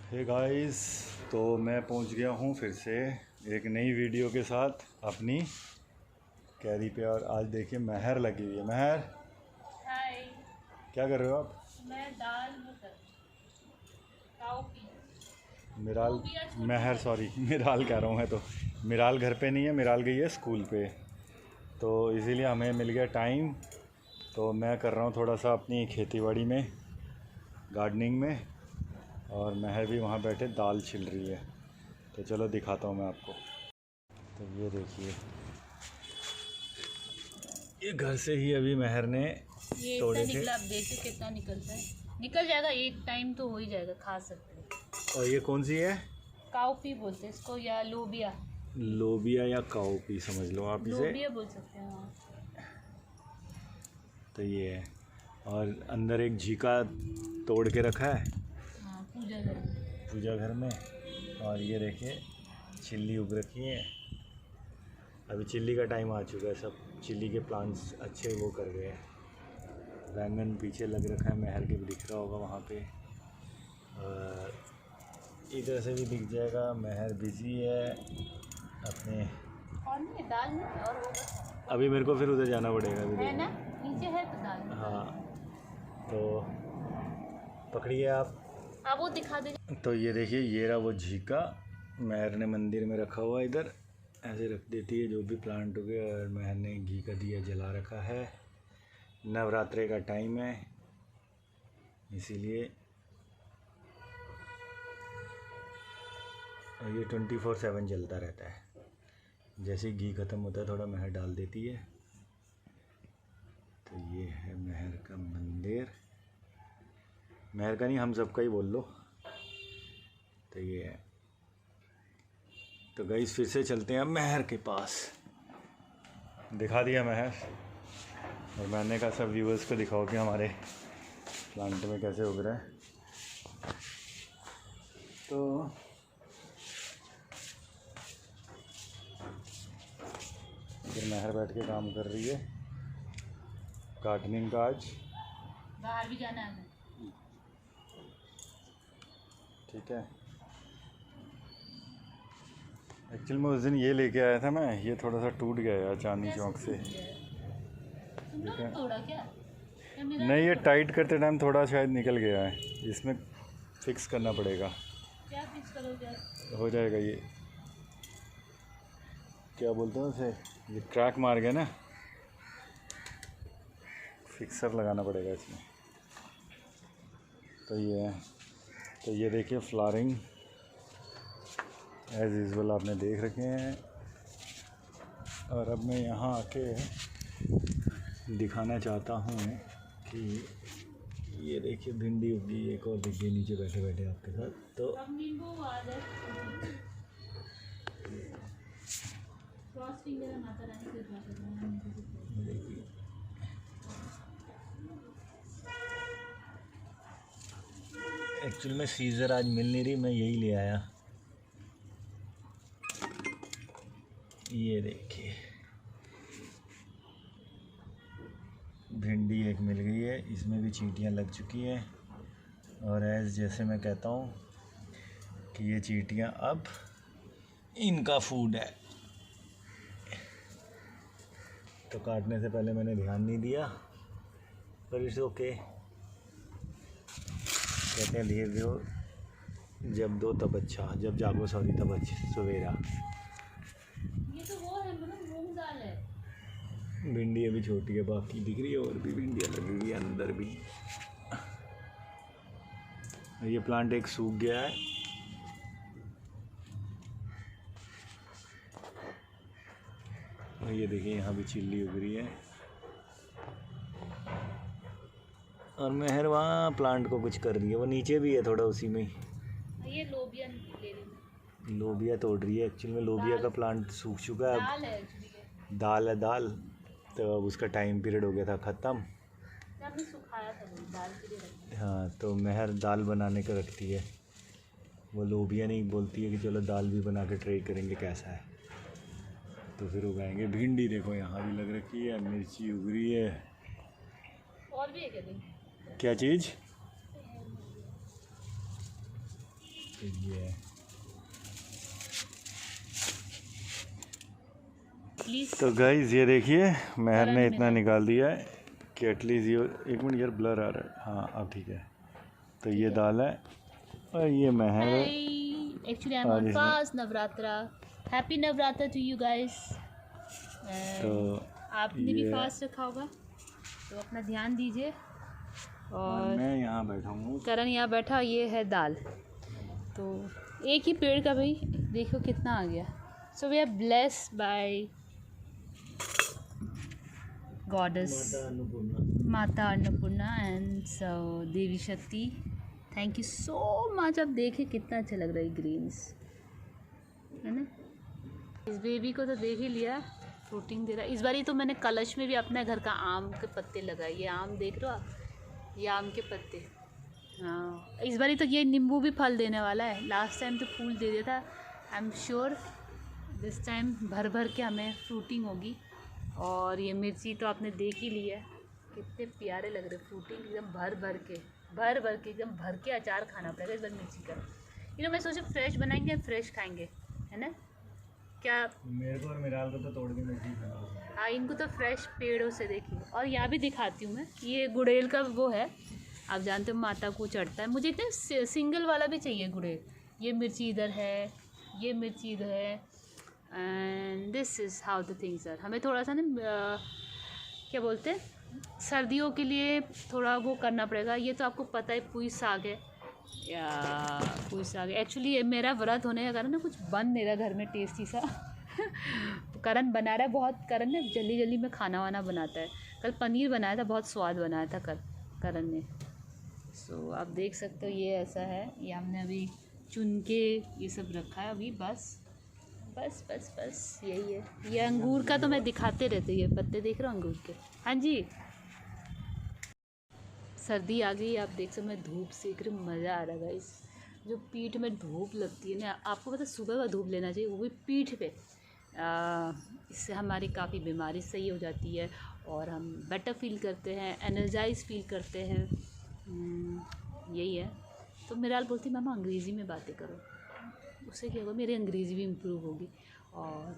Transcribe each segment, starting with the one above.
Hey guys, तो मैं पहुंच गया हूं फिर से एक नई वीडियो के साथ अपनी कैरी पे। और आज देखिए महर लगी हुई है। महर, हाय। क्या कर रहे हो आप? मैं दाल मिराल, महर सॉरी मिराल कह रहा हूँ मैं तो। मिराल घर पे नहीं है, मिराल गई है स्कूल पे, तो इसीलिए हमें मिल गया टाइम। तो मैं कर रहा हूँ थोड़ा सा अपनी खेती बाड़ी में, गार्डनिंग में, और महर भी वहाँ बैठे दाल छिल रही है। तो चलो दिखाता हूँ मैं आपको। तो ये देखिए, ये घर से ही अभी महर ने ये तोड़े थे। निकला, अब देखिए कितना निकलता है। निकल जाएगा, एक टाइम तो हो ही जाएगा, खा सकते हैं। और ये कौन सी है? काउपी बोलते हैं इसको, या लोबिया। लोबिया या काउपी समझ लो आप इसे। लोबिया बोल सकते हैं, हाँ। तो ये है, और अंदर एक झीका तोड़ के रखा है हाँ, पूजा घर में। पूजा घर में। और ये देखिए चिल्ली उग रखी है। अभी चिल्ली का टाइम आ चुका है, सब चिल्ली के प्लांट्स अच्छे वो कर गए हैं। बैंगन पीछे लग रखा है, महर के भी दिख रहा होगा वहाँ पे। और इधर से भी दिख जाएगा। महर बिजी है अपने। और नहीं, दाल में और वो बस अभी मेरे को फिर उधर जाना पड़ेगा अभी है ना, देखो। नीचे है तो दाल में। हाँ, तो पकड़िए आप। वो दिखा दीजिए। तो ये देखिए, ये रहा वो झीका, महर ने मंदिर में रखा हुआ। इधर ऐसे रख देती है जो भी प्लांट हो गया। और महर ने घी का दिया जला रखा है। नवरात्रे का टाइम है इसीलिए। और ये 24/7 चलता रहता है। जैसे ही घी ख़त्म होता है थोड़ा महर डाल देती है। तो ये है महर का मंदिर। महर का नहीं, हम सबका ही बोल लो। तो ये है। तो गाइस फिर से चलते हैं अब महर के पास। दिखा दिया महर, और मैंने कहा सब व्यूअर्स को दिखाओ कि हमारे प्लांट में कैसे उग रहा है। तो इधर महर बैठ के काम कर रही है गार्डनिंग का। आज बाहर भी जाना है हमें। ठीक है। एक्चुअली मैं उस दिन ये लेके आया था मैं, ये थोड़ा सा टूट गया यार चांदनी चौक से। तुमने तोड़ा क्या? नहीं, ये टाइट करते टाइम थोड़ा शायद निकल गया है, इसमें फिक्स करना पड़ेगा। क्या फिक्स करोगे? हो जाएगा ये, क्या बोलते हैं उसे, ये क्रैक मार गया ना, फिक्सर लगाना पड़ेगा इसमें। तो ये है। तो ये देखिए फ्लावरिंग एज़ यूजुअल आपने देख रखे हैं। और अब मैं यहाँ आके दिखाना चाहता हूँ कि ये देखिए भिंडी उगी, एक और देखिए नीचे बैठे बैठे आपके साथ। तो देखिए एक्चुअल में सीज़र आज मिल नहीं रही, मैं यही ले आया। ये देखिए भिंडी एक मिल गई है, इसमें भी चींटियां लग चुकी हैं। और जैसे मैं कहता हूँ कि ये चींटियां अब इनका फूड है। तो काटने से पहले मैंने ध्यान नहीं दिया, पर इट्स ओके। कहते हैं धीरे धीरे जब दो तब अच्छा, जब जागो सॉरी तब अच्छा सवेरा। ये तो वो है, मतलब मूंग दाल है। भिंडी अभी छोटी है, बाकी दिख रही है और भी भिंडियाँ लगी हुई है अंदर भी। ये प्लांट एक सूख गया है। और ये देखिए यहाँ भी चिल्ली उग रही है। और महर वहाँ प्लांट को कुछ कर रही है, वो नीचे भी है थोड़ा उसी में ही। ये लोबिया ले रही है। लोबिया तोड़ रही है। एक्चुअल में लोबिया का प्लांट सूख चुका है। दाल है, दाल है दाल। तो अब उसका टाइम पीरियड हो गया था ख़त्म। हमने सुखाया था वो दाल के लिए। हाँ, तो महर दाल बनाने का रखती है, वो लोबिया नहीं बोलती है कि चलो दाल भी बना के ट्राई करेंगे कैसा है। तो फिर उगाएंगे। भिंडी देखो यहाँ भी लग रखी है, मिर्ची उग रही है। और भी है क्या? क्या चीज़? ये है। प्लीज। तो गाइस ये देखिए महर करण ने में इतना है। निकाल दिया है कि एटलीस्ट ये, एक मिनट यार ब्लर आ रहा है, हाँ अब ठीक है। तो ये दाल है और ये महर है। एक्चुअली आई एम और ऑन इसमें- fast Navratra. Happy Navratra to you guys. तो आपने भी ये- फास्ट रखा होगा तो अपना ध्यान दीजिए। और और मैं यहाँ बैठा हूँ। करण यहाँ बैठा, ये है दाल। तो एक ही पेड़ का भाई देखो कितना आ गया। So we are blessed by goddess Mata Annapurna and Devi Shakti. Thank you so much. अब देखिए कितना अच्छा लग रहा है ग्रीन्स, है ना। इस बेबी को तो देख ही लिया, फ्रूटिंग दे रहा है। इस बार ही तो मैंने कलश में भी अपने घर का आम के पत्ते लगाए। ये आम देख रहे हो आप, ये आम के पत्ते। हाँ, इस बार ही तो ये नींबू भी फल देने वाला है। लास्ट टाइम तो फूल दे दिया था। I am sure this time भर भर के हमें फ्रूटिंग होगी। और ये मिर्ची तो आपने देख ही ली है, कितने प्यारे लग रहे फ्रूटिंग, एकदम भर भर के एकदम भर के अचार खाना पड़ेगा इस बार मिर्ची का। मैं सोचे फ्रेश बनाएंगे, फ्रेश खाएंगे, है ना। क्या मेरे को और मिराल को तो तोड़ के मिर्ची खाना। हाँ, इनको तो फ्रेश पेड़ों से देखिए। और यहाँ भी दिखाती हूँ मैं, ये गुड़ेल का वो है, आप जानते हो माता को चढ़ता है। मुझे इतने सिंगल वाला भी चाहिए गुड़ेल। ये मिर्ची इधर है, ये मिर्ची इधर है, and this is how the things are. हमें थोड़ा सा ना क्या बोलते हैं, सर्दियों के लिए थोड़ा वो करना पड़ेगा। ये तो आपको पता है पुई साग है, या पुई साग है। एक्चुअली मेरा व्रत होने का कारण ना कुछ बन नहीं रहा घर में टेस्टी सा। करण बना रहा है बहुत। करण ने जल्दी जल्दी में खाना वाना बनाता है। कल पनीर बनाया था, बहुत स्वाद बनाया था करण ने। सो आप देख सकते हो ये ऐसा है। ये हमने अभी चुन के ये सब रखा है अभी। बस बस बस बस यही है। ये अंगूर का तो मैं दिखाते रहते, ये पत्ते देख रहा हूँ अंगूर के। हाँ जी, सर्दी आ गई, आप देख सकते। मैं धूप सेक रही हूँ, मज़ा आ रहा है गाइस। जो पीठ में धूप लगती है ना, आपको पता सुबह का धूप लेना चाहिए, वो भी पीठ पे। इससे हमारी काफ़ी बीमारी सही हो जाती है और हम बेटर फील करते हैं, एनर्जाइज फील करते हैं। यही है। तो मिराल बोलती मामा अंग्रेज़ी में बातें करो, उससे क्या होगा, मेरी अंग्रेज़ी भी इम्प्रूव होगी। और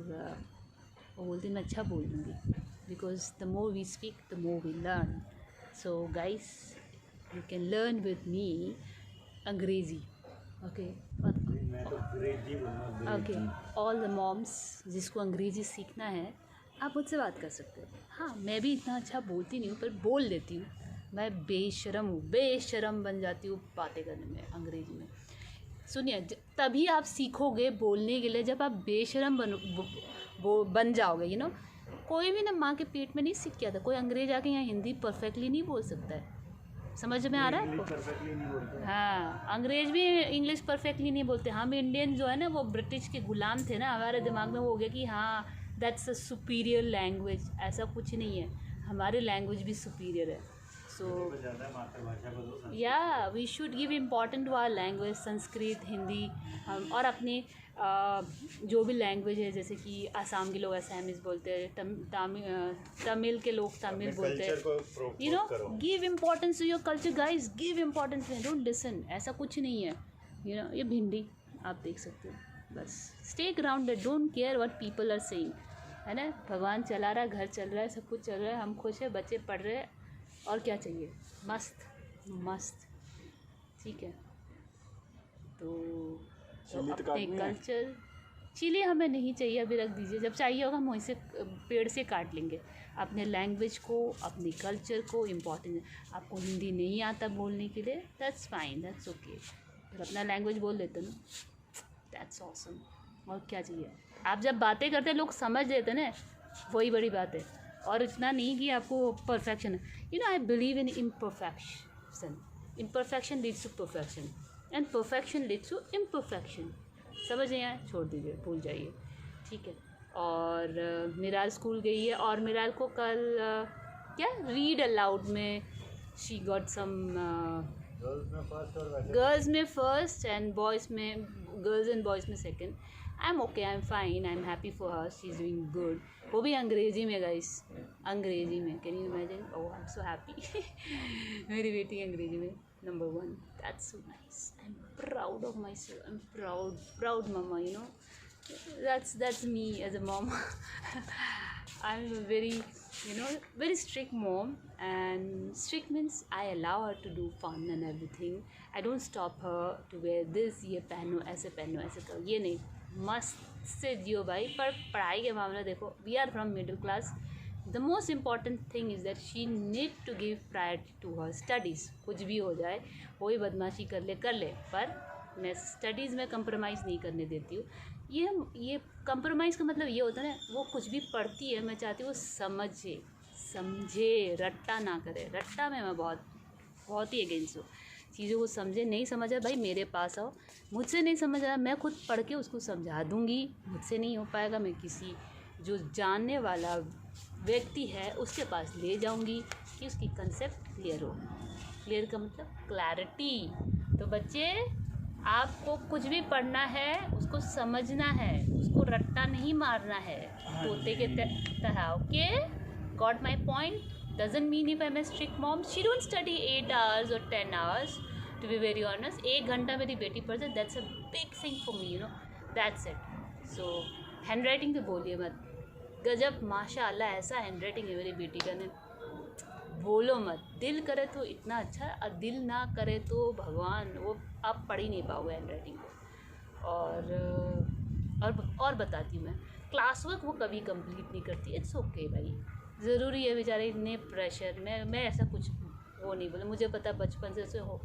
वो बोलती मैं अच्छा बोल दूँगी, because the more we speak the more we learn. So guys, you can learn with me Angrezi, okay. Okay, all the moms जिसको अंग्रेज़ी सीखना है, आप मुझसे बात कर सकते हो। हाँ, मैं भी इतना अच्छा बोलती नहीं हूँ, पर बोल लेती हूँ। मैं बेशरम हूँ, बेशरम बन जाती हूँ बातें करने में अंग्रेज़ी में। सुनिए, तभी आप सीखोगे बोलने के लिए जब आप बेशरम बन जाओगे। कोई भी ना माँ के पेट में नहीं सीख के आता। कोई अंग्रेज आके यहाँ हिंदी परफेक्टली नहीं बोल सकता है। समझ में आ रहा है आपको? हाँ, अंग्रेज भी इंग्लिश परफेक्टली नहीं बोलते। हम इंडियन जो है ना, वो ब्रिटिश के गुलाम थे ना, हमारे दिमाग में वो हो गया कि हाँ दैट्स अ सुपीरियर लैंग्वेज। ऐसा कुछ नहीं है, हमारी लैंग्वेज भी सुपीरियर है। सो या we should give important to our language, Sanskrit, Hindi. हम और अपनी जो भी लैंग्वेज है, जैसे कि आसाम के लोग असमीज बोलते हैं, तमिल के लोग तमिल बोलते हैं। Give importance to your culture guys, give importance, don't listen. ऐसा कुछ नहीं है। ये भिंडी आप देख सकते हो। बस stay grounded, don't care what people are saying, है ना। भगवान चला रहा है, घर चल रहा है, सब कुछ चल रहा है, हम खुश है, बच्चे पढ़ रहे हैं, और क्या चाहिए। मस्त मस्त, ठीक है। तो अपने कल्चर, चिली हमें नहीं चाहिए, अभी रख दीजिए। जब चाहिए होगा हम वहीं से पेड़ से काट लेंगे। अपने लैंग्वेज को, अपने कल्चर को इम्पोर्टेंट है। आपको हिंदी नहीं आता बोलने के लिए, दैट्स फाइन, दैट्स ओके। फिर अपना लैंग्वेज बोल लेते ना, दैट्स ऑसम। और क्या चाहिए। आप जब बातें करते हैं लोग समझ लेते ना, वही बड़ी बात है। और इतना नहीं कि आपको परफेक्शन है। I believe in imperfection. Imperfection leads to perfection and perfection leads to imperfection. समझ नहीं आया, छोड़ दीजिए, भूल जाइए, ठीक है। और मिराल स्कूल गई है, और मिराल को कल क्या रीड अलाउड में शी गॉट सम, गर्ल्स में फर्स्ट एंड बॉयज़ में, गर्ल्स एंड बॉयज़ में second. I am okay, I am fine, I am happy for her, she is doing good. वो भी अंग्रेज़ी में गाइस, अंग्रेज़ी में। Can you imagine? Oh I am so happy. मेरी बेटी अंग्रेज़ी में। Number one. That's so nice. I'm proud of myself. I'm proud mama, you know. That's me as a mom. I'm a very, you know, very strict mom, and strict means I allow her to do fun and everything. I don't stop her to wear this, ये पहनो ऐसे करो, ये नहीं, मस्त से जियो भाई। पर पढ़ाई के मामला देखो, we are from middle class, the most important thing is that she need to give priority to her studies. कुछ भी हो जाए, कोई बदमाशी कर ले, पर मैं स्टडीज़ में कंप्रोमाइज़ नहीं करने देती हूँ। ये कंप्रोमाइज़ का मतलब ये होता है ना, वो कुछ भी पढ़ती है, मैं चाहती हूँ वो समझे, रट्टा ना करे। रट्टा में मैं बहुत ही अगेंस्ट हूँ। चीज़ों को समझे, नहीं समझा भाई मेरे पास आओ, मुझसे नहीं समझ आया मैं खुद पढ़ के उसको समझा दूँगी। मुझसे नहीं हो पाएगा, मैं किसी जो जानने वाला व्यक्ति है उसके पास ले जाऊंगी कि उसकी कंसेप्ट क्लियर हो। क्लियर का मतलब क्लैरिटी। तो बच्चे, आपको कुछ भी पढ़ना है उसको समझना है, उसको रट्टा नहीं मारना है तोते के तरह। Okay, got my point? Doesn't mean if I am a strict mom she don't study 8 hours और 10 hours, to be very honest. 1 घंटा मेरी बेटी पढ़ जाए, that's a big thing for me, you know, that's it. So handwriting तो बोलिए मत, गजब माशाल्लाह ऐसा हैंड राइटिंग है मेरी बेटी का ने, बोलो मत। दिल करे तो इतना अच्छा, और दिल ना करे तो भगवान, वो आप पढ़ ही नहीं पाओगे हैंड राइटिंग को। और बताती हूँ मैं, क्लास वर्क वो कभी कंप्लीट नहीं करती। इट्स ओके भाई, ज़रूरी है बेचारे, इतने प्रेशर में मैं ऐसा कुछ वो नहीं बोला। मुझे पता बचपन से हो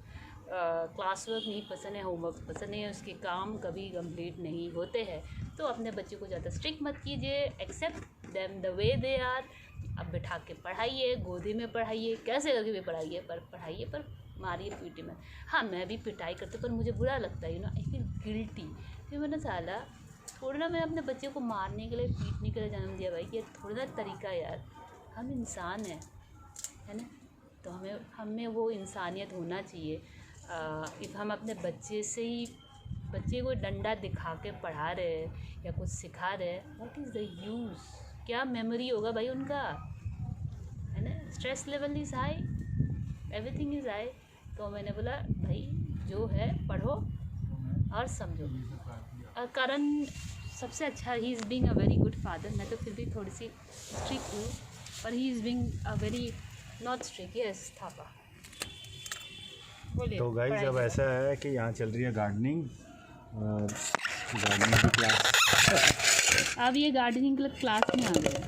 क्लास वर्क नहीं पसंद है, होमवर्क पसंद नहीं है, उसके काम कभी कंप्लीट नहीं होते हैं। तो अपने बच्चे को ज़्यादा स्ट्रिक्ट मत कीजिए, accept them the way they are. अब बिठा के पढ़ाइए, गोदी में पढ़ाइए, कैसे करके भी पढ़ाइए, पर मारिए पीटे मत। हाँ, मैं भी पिटाई करती, पर मुझे बुरा लगता है, you know, I feel guilty. फिर मैंने साला थोड़ा ना, मैं अपने बच्चे को मारने के लिए, पीटने के लिए जन्म दिया भाई, ये थोड़ा ना तरीका यार। हम इंसान हैं, है ना, तो हमें वो इंसानियत होना चाहिए। इफ़ हम अपने बच्चे को डंडा दिखा के पढ़ा रहे या कुछ सिखा रहे, व्हाट इज़ द यूज़? क्या मेमोरी होगा भाई उनका, है ना। Stress level is high, everything is high. तो मैंने बोला भाई जो है पढ़ो और समझो। और करण सबसे अच्छा, he is being a very good father. मैं तो फिर भी थोड़ी सी स्ट्रिक्ट हूँ, पर he is being a very not strict. Yes Thapa. तो गाइस अब ऐसा है कि यहाँ चल रही है गार्डनिंग की क्लास। अब ये गार्डनिंग क्लास में आ गए।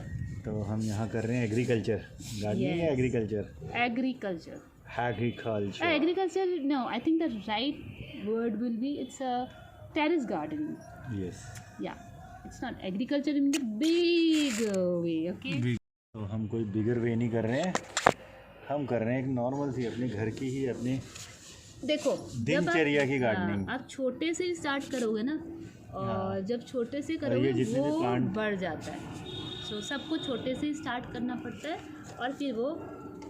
तो हम यहाँ कर रहे हैं एग्रीकल्चर, गार्डनिंग या agriculture? Agriculture, no, I think the right word will be, it's a terrace gardening. Yes. Yeah, it's not agriculture in the big way, okay? तो हम कोई बिगर वे नहीं कर रहे हैं, हम कर रहे हैं एक नॉर्मल सी अपने घर की ही, अपनी देखो दिनचर्या की गार्डनिंग। आप छोटे से स्टार्ट करोगे ना, और जब छोटे से करोगे वो बढ़ जाता है। सो सबको छोटे से स्टार्ट करना पड़ता है, और फिर वो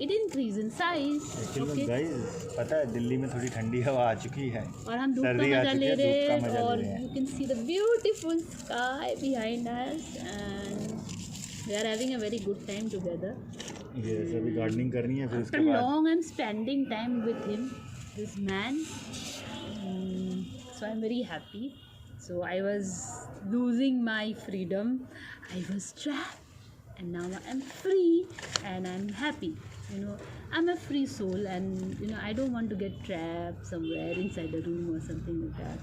it increase in size. Guys पता है दिल्ली में थोड़ी ठंडी हवा आ चुकी है, और हम धूप का मजा ले रहे हैं, और you can see the beautiful sky behind us, and we are having a very good time together. Yes, अभी गार्डनिंग करनी है, फिर उसके बाद long I am spending time with him, this man. So I'm very happy. So I was losing my freedom, I was trapped, and now I'm free and I'm happy. You know, I'm a free soul, and you know, I don't want to get trapped somewhere inside a room or something like that,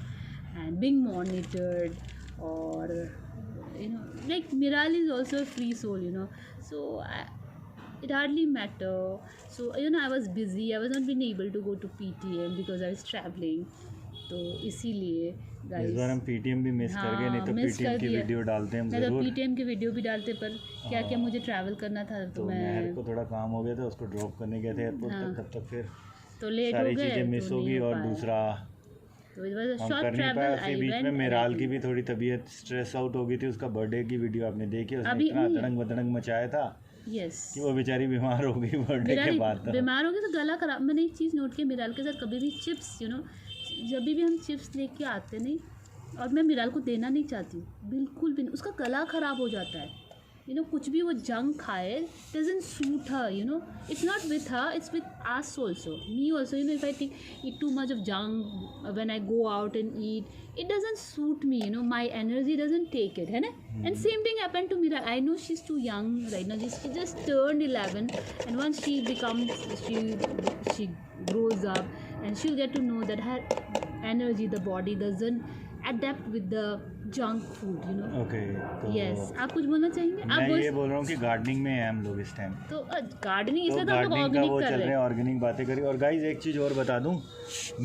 and being monitored, or you know, like Miral is also a free soul, you know, so it hardly matter. So you know, I was busy, I was not being able to go to PTM because I was traveling. तो इसीलिए इस बार हम PTM भी miss कर गए, नहीं तो PTM की वीडियो डालते हैं हम जरूर। तो PTM की वीडियो भी डालते, पर क्या मुझे ट्रैवल करना था, तो मैं को थोड़ा काम हो गया था, उसको ड्रॉप करने गए थे एयरपोर्ट तक, तब तक फिर तो लेट हो गए, सारी चीज़ें मिस होगी। और दूसरा तो इट वाज अ हम शॉर्ट कर नहीं पाए। ट्रैवल। उसके बीच में मिराल की भी थोड़ी तबीयत स्ट्रेस आउट हो गई थी, उसका बर्थडे की वीडियो आपने देखी, उसने इतना तड़ंग बदड़ंग मचाया था कि वो बेचारी बीमार हो गई बर्थडे के बाद। बीमार हो गई तो गला खराब। मैंने एक चीज़ नोट किया, मिराल के साथ कभी भी चिप्स, यू नो, जब भी हम चिप्स लेके आते नहीं, और मैं मिराल को देना नहीं चाहती हूँ बिल्कुल भी, उसका गला ख़राब हो जाता है। कुछ भी वो जंक खाए doesn't suit her, it's not with her, it's with us also, me also. If I eat too much of junk when I go out and eat, it doesn't suit me, my energy doesn't take it, है ना. And same thing happened to Mira. I know she's too young right now, she just turned 11, and once she grows up, and she'll get to know that her energy, the body doesn't adapt with the junk food, okay तो yes. आप कुछ बोलना चाहेंगे? आप मैं ये बोल रहा हूँ कि गार्डनिंग में हैं हम लोग इस टाइम, तो गार्डनिंग तो इसलिए तो हम लोग गार्डनिंग का ऑर्गेनिक वो कर चल रहे रहे हैं, हैं. ऑर्गेनिक बातें करें. और गाइज एक चीज़ और बता दूँ,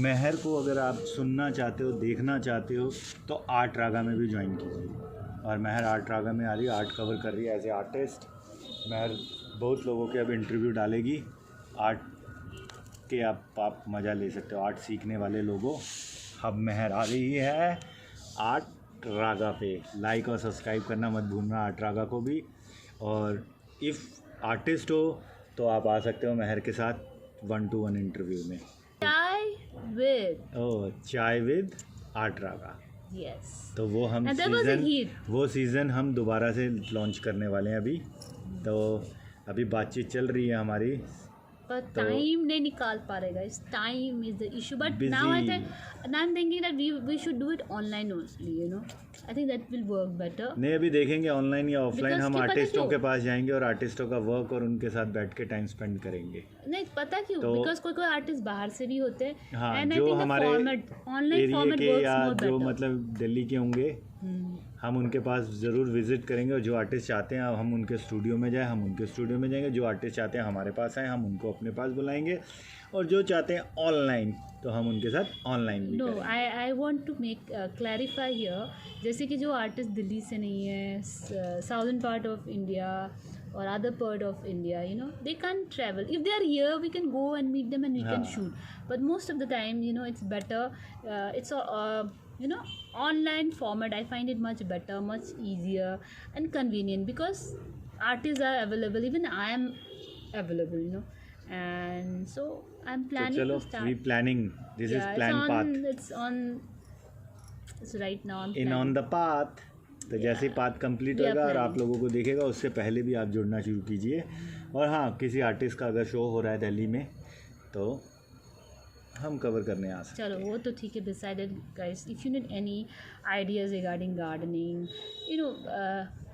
महर को अगर आप सुनना चाहते हो, देखना चाहते हो, तो आर्ट रागा में भी ज्वाइन कीजिए. और महर आर्ट रागा में आ रही है, आर्ट कवर कर रही है एज ए आर्टिस्ट. महर बहुत लोगों के अब इंटरव्यू डालेगी आर्ट के, आप मज़ा ले सकते हो आर्ट सीखने वाले लोगों. अब महर आ रही है आर्ट रागा पे. लाइक और सब्सक्राइब करना मत भूलना आर्ट रागा को भी. और इफ़ आर्टिस्ट हो तो आप आ सकते हो महर के साथ 1-to-1 इंटरव्यू में. चाय विद, ओह, चाय विद आर्ट रागा. यस. तो वो हम And there was a heat. Season हम दोबारा से लॉन्च करने वाले हैं अभी. तो अभी बातचीत चल रही है हमारी, पर टाइम नहीं निकाल पा रहे guys. Time is the issue. But now I am thinking that we should do it online only, I think that will work better. नहीं अभी देखेंगे ऑनलाइन या ऑफलाइन. Because हम क्या पता आर्टिस्टों क्यों? के पास जाएंगे और आर्टिस्टों का वर्क और उनके साथ बैठ के टाइम स्पेंड करेंगे. नहीं पता क्यों, तो- बिकॉज कोई आर्टिस्ट बाहर से भी होते हैं. हाँ, एंड आई जो थिंक द हमारे फॉर्मेट, ऑनलाइन एरिया फॉर्मेट के वर्क्स या मोर जो बेटर. मतलब दिल्ली के होंगे, हम उनके पास ज़रूर विज़िट करेंगे. और जो आर्टिस्ट चाहते हैं हम उनके स्टूडियो में जाएं, हम उनके स्टूडियो में जाएंगे. जो आर्टिस्ट चाहते हैं हमारे पास आए, हम उनको अपने पास बुलाएंगे. और जो चाहते हैं ऑनलाइन, तो हम उनके साथ ऑनलाइन भी नो, करेंगे. I want to make clarify here, जैसे कि जो आर्टिस्ट दिल्ली से नहीं है, southern part of India or other part of India, they can't travel. If they are here, we can go and meet them and we can shoot. But most of the time, it's better. It's a online format. I find it much better, much easier and convenient because artists are available. Even I am available, and so I'm तो planning चलो to start. We planning, this is plan path. It's right now I'm in planning. On the path. तो जैसे ही path complete We are होगा और आप planning. लोगों को देखेगा, उससे पहले भी आप जुड़ना शुरू कीजिए. और हाँ, किसी आर्टिस्ट का अगर शो हो रहा है दिल्ली में तो हम कवर करने आ सकते चलो वो तो ठीक है, decided guys. If you need any ideas regarding gardening,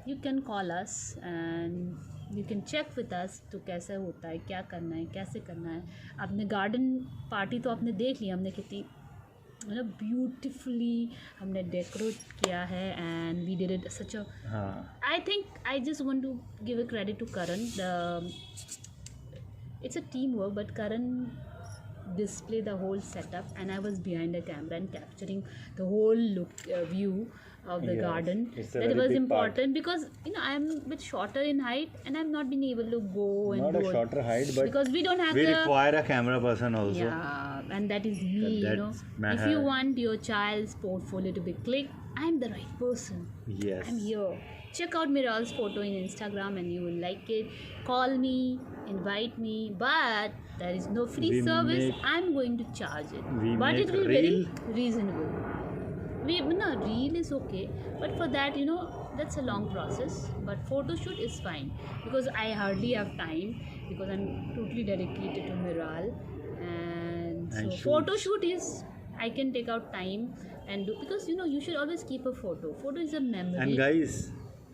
you can call us and you can check with us तो कैसे होता है, क्या करना है, कैसे करना है. आपने गार्डन पार्टी तो आपने देख लिया, हमने कितनी ब्यूटिफुली हमने डेकोरेट किया है. And we did it such a, हाँ. I think I just want to give a credit to Karan. It's a teamwork, but Karan displayed the whole setup, and I was behind the camera and capturing the whole view of the Yes, garden. it's a That very was big important because I'm a bit shorter in height, and I've not been able to go and Not a do it. shorter height, but because we don't have we the require a camera person also. yeah, and that is me. That's If Meher. you want your child's portfolio to be clicked, I'm the right person. Yes. I'm here. Check out Miral's photo in Instagram and you will like it. Call me, invite me, but there is no free We service. make- I'm going to charge it. we But make it will be reel. very reasonable. Reel is okay, but for that, that's a long process. But photo shoot is fine because I hardly have time because I'm totally dedicated to Miral. And so And photo shoots. shoot is, I can take out time and do, because you should always keep a photo. Photo is a memory. And guys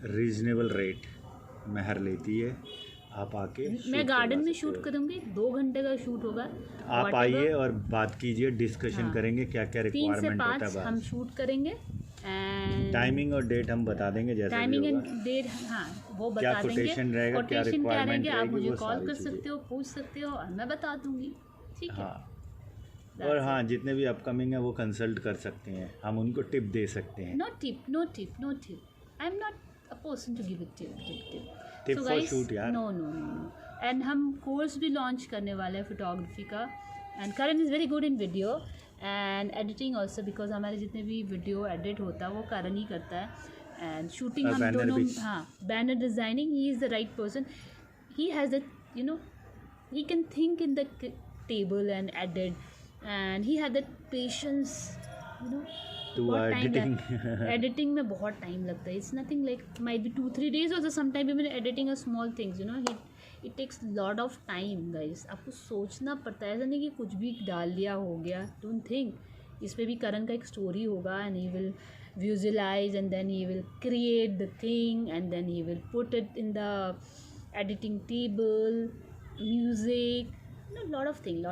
reasonable rate महर लेती है. आप आके मैं garden में shoot करूंगी, 2 घंटे का शूट होगा. आप Whatever, आइए और बात कीजिए, डिस्कशन हाँ. करेंगे क्या क्या 3 से रिक्वायरमेंट 5 होता है. हम शूट करेंगे. एंड टाइमिंग और डेट हम बता देंगे जैसे भी टाइमिंग एंड होगा. डेट, हाँ वो क्या बता देंगे. quotation रहेगा, क्या Quotation क्या requirement रहेंगे, आप रहेगी, मुझे वो कॉल सारी कर चीज़ें. सकते हो, पूछ सकते हो और मैं बता दूंगी. ठीक है. हाँ. और हाँ, जितने भी अपकमिंग है वो कंसल्ट कर सकते हैं, हम उनको टिप दे सकते हैं. No tip. I'm not a person to give a tip. Tip So for guys, shoot यार. No. And हम कोर्स भी लॉन्च करने वाले हैं फोटोग्राफी का. And Karan is very good in video and editing also, because हमारे जितने भी वीडियो एडिट होता है वो करण ही करता है. एंड शूटिंग और हम banner दोनों, भी. हाँ, banner designing, he is the right person. He has the he can think in the table and edit, and he had that patience, to editing में बहुत टाइम लगता है. It's nothing like might be 2-3 days और sometime even editing a small things you know it takes lot of time guys. आपको सोचना पड़ता है. ऐसा नहीं कि कुछ भी डाल दिया हो गया. Don't think. इस पे भी करण का एक स्टोरी होगा and he will visualize and then he will create the thing and then he will put it in the editing table, music, lot of things.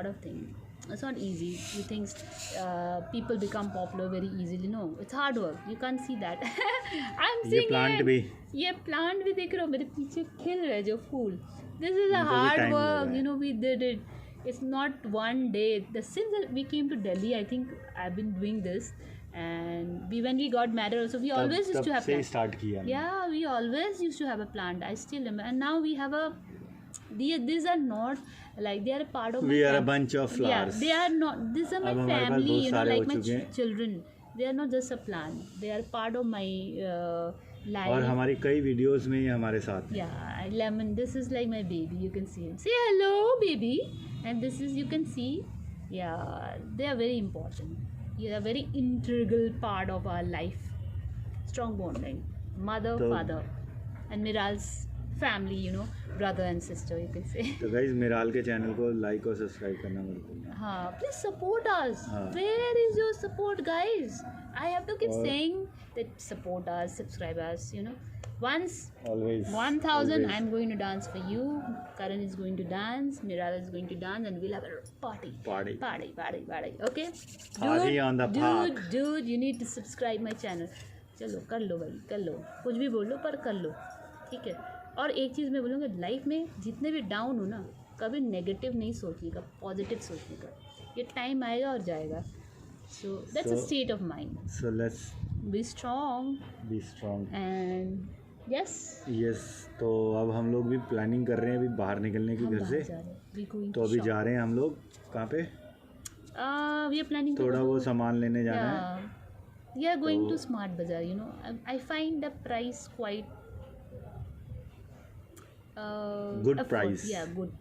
It's not easy. You think people become popular very easily? No, it's hard work. You can't see that. I'm seeing ये plant भी देख रहे हो मेरे पीछे खिल रहे जो फूल. This is a hard work. You know, we did it. It's not one day. Since we came to Delhi, I think I've been doing this. And when we got married also, we always used to have से start किया. Yeah, we always used to have a plant. I still remember. And now we have these are not like they are a part of we are a bunch of flowers. Yeah, they are not. These are my family, you know, like my children. They are not just a plant. They are part of my life. और हमारी कई videos में ये हमारे साथ. Yeah, lemon. This is like my baby. You can see him. Say hello, baby. And this is, you can see. Yeah, they are very important. You're a very integral part of our life. Strong bonding. Mother, father. And Miral's family, you know, brother and sister, you can say. तो guys, मिराल के channel को like और subscribe करना मत भूलना. हाँ, please support us. Where is your support, guys? I have to keep saying that support us, subscribe us, you know. Once always 1000 I'm going to dance for you. Karan is going to dance, Miral is going to dance, and we'll have a party. Okay, dude, you need to subscribe my channel. चलो कर लो भाई, कर लो, कुछ भी बोलो पर कर लो, ठीक है. और एक चीज़ मैं बोलूँगा, लाइफ में जितने भी डाउन हो ना, कभी नेगेटिव नहीं सोचने का, पॉजिटिव सोचने का. ये टाइम आएगा और जाएगा. So that's a state of mind. So let's be strong and yes. तो अब हम लोग भी प्लानिंग कर रहे हैं अभी बाहर निकलने की घर से. तो अभी जा रहे हैं हम लोग कहाँ पे? We are planning थोड़ा वो सामान लेने जाना है. We are going to Smart Bazaar. You know, I find the price quite good price. Yeah, good.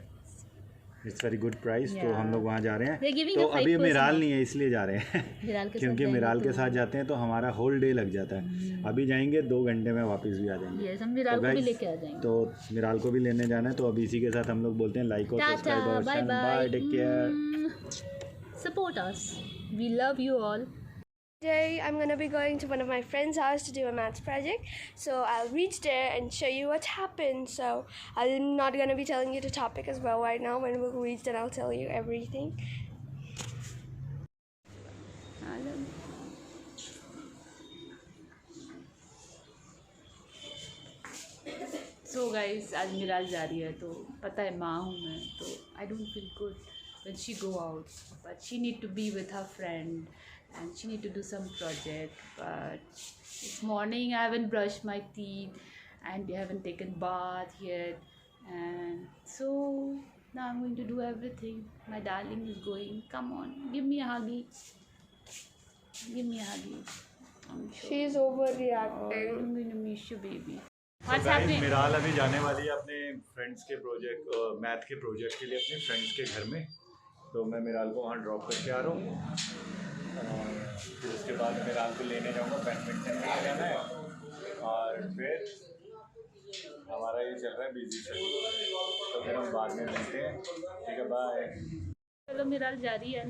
It's very good price. तो हम लोग वहाँ जा रहे हैं. तो अभी मिराल नहीं है इसलिए जा रहे हैं क्योंकि मिराल के साथ जाते हैं तो हमारा होल डे लग जाता है. अभी जाएंगे 2 घंटे में वापस भी आ जाएंगे. हम मिराल को भी लेके आ जाएंगे. तो मिराल को भी लेने जाना है. तो अभी इसी के साथ हम लोग बोलते हैं लाइक और सब्सक्राइब और bye, take care, support us, we love you all. Today I'm going to be going to one of my friend's house to do a maths project, so I'll reach there and show you what happened. So I'm not going to be telling you the topic as well right now. When we reach then I'll tell you everything. So guys, आज मिराल जा रही है. तो पता है माँ हूँ मैं, तो I don't feel good when she go out, but she need to be with her friend. And she need to do some project, but this morning I haven't brushed my teeth and I haven't taken bath yet, and so now I'm going to do everything. My darling is going. Come on, give me a huggy. I'm sure. She's overreacting. I'm going to miss you, baby. What's happening? मिराल अभी जाने वाली है अपने friends के project, math के project के लिए अपने फ्रेंड्स के घर में. तो मैं मिराल को वहाँ ड्रॉप करके आ रहा हूँ. फिर उसके बाद मिराल को लेने जाऊँगा, बैडमिंटन खेलने जाना है. और फिर हमारा ये चल रहा है बिजी शेड्यूल. तो फिर हम बाद में मिलते हैं. ठीक है, बाय. चलो मिराल जा रही है.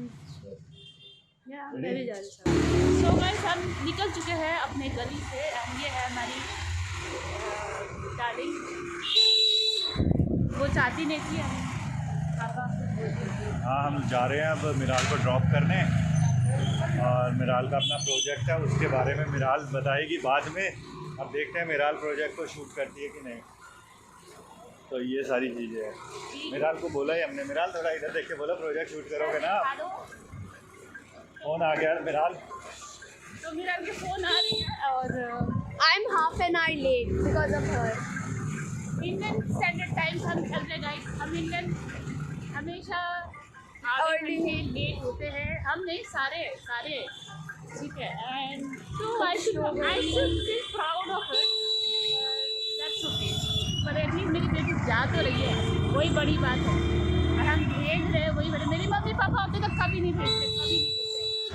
मैं भी जा रही हूँ. सो गाइस, हम निकल चुके हैं अपने गली से. एंड ये है हमारी डार्लिंग. वो चाहती नहीं थी हम पापा. हाँ, हम जा रहे हैं अब मिराल को ड्रॉप करने. और मिराल का अपना प्रोजेक्ट है, उसके बारे में मिराल बताएगी बाद में. अब देखते हैं मिराल प्रोजेक्ट को शूट करती है कि नहीं. तो ये सारी चीज़ें हैं. मिराल को बोला ही हमने, मिराल थोड़ा इधर देख के बोला प्रोजेक्ट शूट करोगे ना. फ़ोन आ गया मिराल. तो मिराल के फ़ोन आ रही है. और I'm half an hour late because of her. Indian standard time हम चल रहे गाइस. हम इंडियन हमेशा लेट होते हैं. हम नहीं, सारे ठीक है. एंड तो I should feel proud of it. That's okay. पर एटलीस्ट मेरी बेटी जा तो रही है, वही बड़ी बात है. और हम भेज रहे हैं, वही बड़ी. मेरी मम्मी पापा होते तो कभी नहीं भेजते.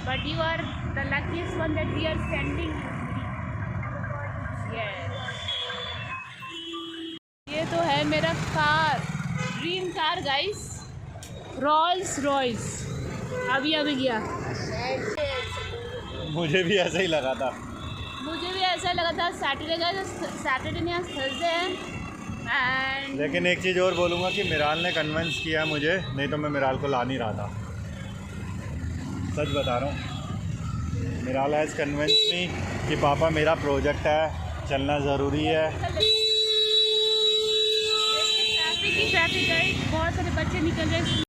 but you are the luckiest one that we are sending you. Yes. ये तो है मेरा car, dream car guys, Rolls Royce. अभी गया, मुझे भी ऐसा ही लगा था। मुझे भी ऐसा लगा था। सैटरडे नहीं, आज थर्सडे है। एंड लेकिन एक चीज़ और बोलूँगा कि मिराल ने कन्विंस किया मुझे, नहीं तो मैं मिराल को ला नहीं रहा था। सच बता रहा हूँ, मिराल हैज़ कन्विंस मी कि पापा मेरा प्रोजेक्ट है, चलना ज़रूरी है। ट्रैफिक बहुत सारे बच्चे निकल रहे हैं।